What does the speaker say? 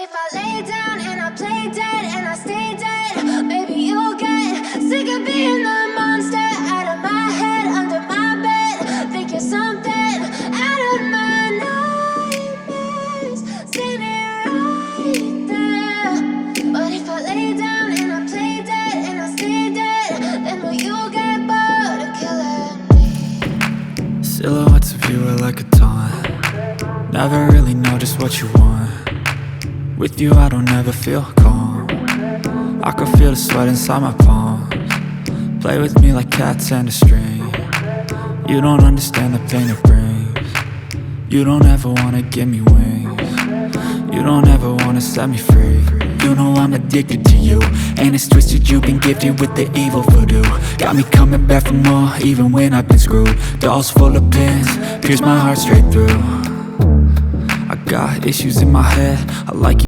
if I lay down and I play dead and I stay dead, maybe you'll get sick of being the monster out of my head, under my bed. Think you're something out of my nightmares, standing right there. But if I lay down and I play dead and I stay dead, then will you get bored of killing me? Silhouettes of you are like a taunt. Never really know just what you want. With you I don't ever feel calm. I can feel the sweat inside my palms. Play with me like cats and a string. You don't understand the pain it brings. You don't ever wanna give me wings. You don't ever wanna set me free. You know I'm addicted to you, and it's twisted, you've been gifted with the evil voodoo. Got me coming back for more, even when I've been screwed. Dolls full of pins, pierce my heart straight through. I got issues in my head, I like you.